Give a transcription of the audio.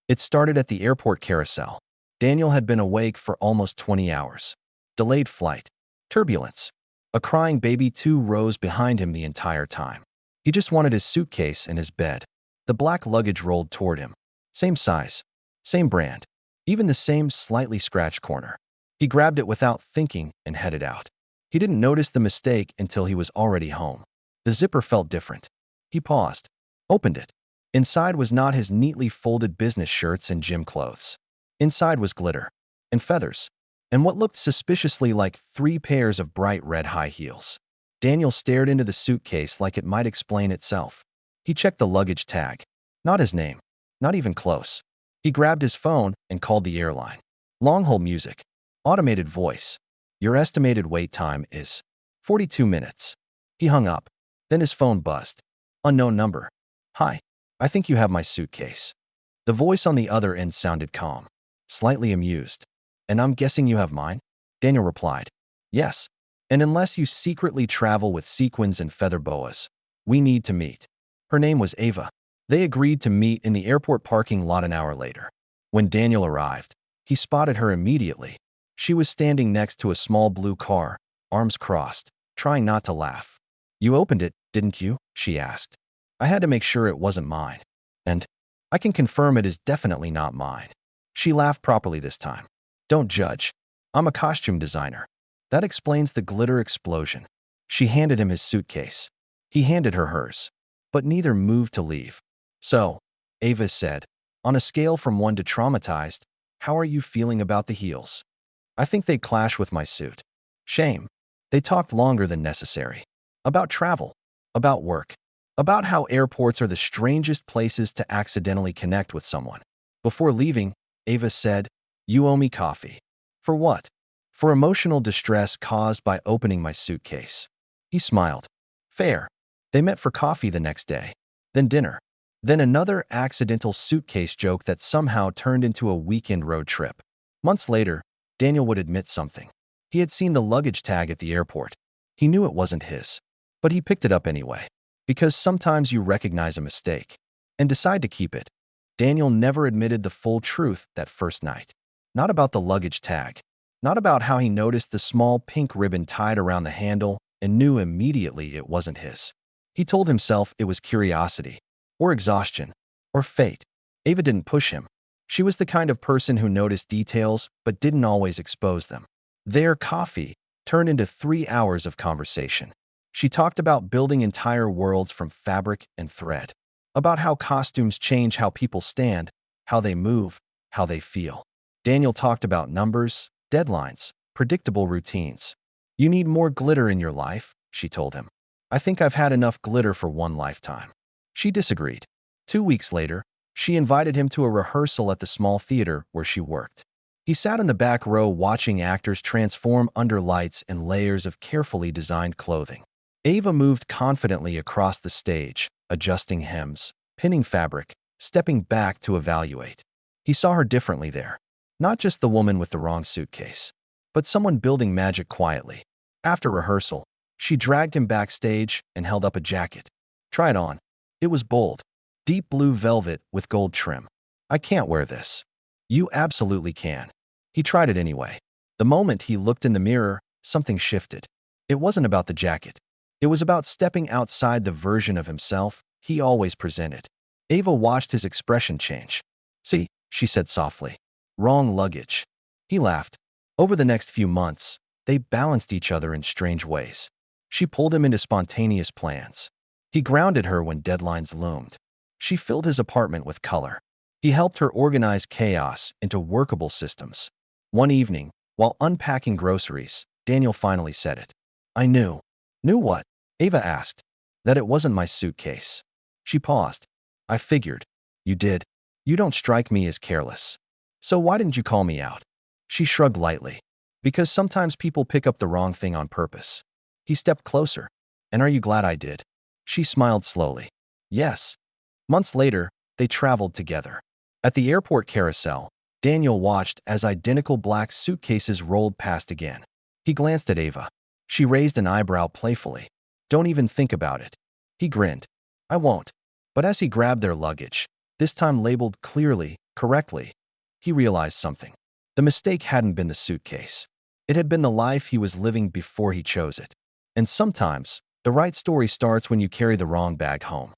It started at the airport carousel. Daniel had been awake for almost 20 hours. Delayed flight. Turbulence. A crying baby too rose behind him the entire time. He just wanted his suitcase and his bed. The black luggage rolled toward him. Same size. Same brand. Even the same slightly scratched corner. He grabbed it without thinking and headed out. He didn't notice the mistake until he was already home. The zipper felt different. He paused. Opened it. Inside was not his neatly folded business shirts and gym clothes. Inside was glitter. And feathers. And what looked suspiciously like 3 pairs of bright red high heels. Daniel stared into the suitcase like it might explain itself. He checked the luggage tag. Not his name. Not even close. He grabbed his phone and called the airline. Long-hold music. Automated voice. Your estimated wait time is 42 minutes. He hung up. Then his phone buzzed. Unknown number. Hi. I think you have my suitcase. The voice on the other end sounded calm. Slightly amused. And I'm guessing you have mine? Daniel replied. Yes. And unless you secretly travel with sequins and feather boas, we need to meet. Her name was Ava. They agreed to meet in the airport parking lot an hour later. When Daniel arrived, he spotted her immediately. She was standing next to a small blue car, arms crossed, trying not to laugh. You opened it, didn't you? She asked. I had to make sure it wasn't mine. And I can confirm it is definitely not mine. She laughed properly this time. Don't judge. I'm a costume designer. That explains the glitter explosion. She handed him his suitcase. He handed her hers. But neither moved to leave. So, Ava said, on a scale from 1 to traumatized, how are you feeling about the heels? I think they clash with my suit. Shame. They talked longer than necessary. About travel. About work. About how airports are the strangest places to accidentally connect with someone. Before leaving, Ava said, You owe me coffee. For what? For emotional distress caused by opening my suitcase. He smiled. Fair. They met for coffee the next day. Then dinner. Then another accidental suitcase joke that somehow turned into a weekend road trip. Months later, Daniel would admit something. He had seen the luggage tag at the airport. He knew it wasn't his. But he picked it up anyway. Because sometimes you recognize a mistake and decide to keep it. Daniel never admitted the full truth that first night. Not about the luggage tag. Not about how he noticed the small pink ribbon tied around the handle and knew immediately it wasn't his. He told himself it was curiosity, or exhaustion, or fate. Ava didn't push him. She was the kind of person who noticed details but didn't always expose them. Their coffee turned into 3 hours of conversation. She talked about building entire worlds from fabric and thread, about how costumes change how people stand, how they move, how they feel. Daniel talked about numbers, deadlines, predictable routines. You need more glitter in your life, she told him. I think I've had enough glitter for one lifetime. She disagreed. 2 weeks later, she invited him to a rehearsal at the small theater where she worked. He sat in the back row watching actors transform under lights and layers of carefully designed clothing. Ava moved confidently across the stage, adjusting hems, pinning fabric, stepping back to evaluate. He saw her differently there. Not just the woman with the wrong suitcase, but someone building magic quietly. After rehearsal, she dragged him backstage and held up a jacket. Try it on. It was bold. Deep blue velvet with gold trim. I can't wear this. You absolutely can. He tried it anyway. The moment he looked in the mirror, something shifted. It wasn't about the jacket. It was about stepping outside the version of himself he always presented. Ava watched his expression change. See, she said softly. Wrong luggage. He laughed. Over the next few months, they balanced each other in strange ways. She pulled him into spontaneous plans. He grounded her when deadlines loomed. She filled his apartment with color. He helped her organize chaos into workable systems. One evening, while unpacking groceries, Daniel finally said it. I knew. Knew what? Ava asked. That it wasn't my suitcase. She paused. I figured. You did. You don't strike me as careless. So why didn't you call me out? She shrugged lightly. Because sometimes people pick up the wrong thing on purpose. He stepped closer. And are you glad I did? She smiled slowly. Yes. Months later, they traveled together. At the airport carousel, Daniel watched as identical black suitcases rolled past again. He glanced at Ava. She raised an eyebrow playfully. Don't even think about it. He grinned. I won't. But as he grabbed their luggage, this time labeled clearly, correctly, he realized something. The mistake hadn't been the suitcase. It had been the life he was living before he chose it. And sometimes, the right story starts when you carry the wrong bag home.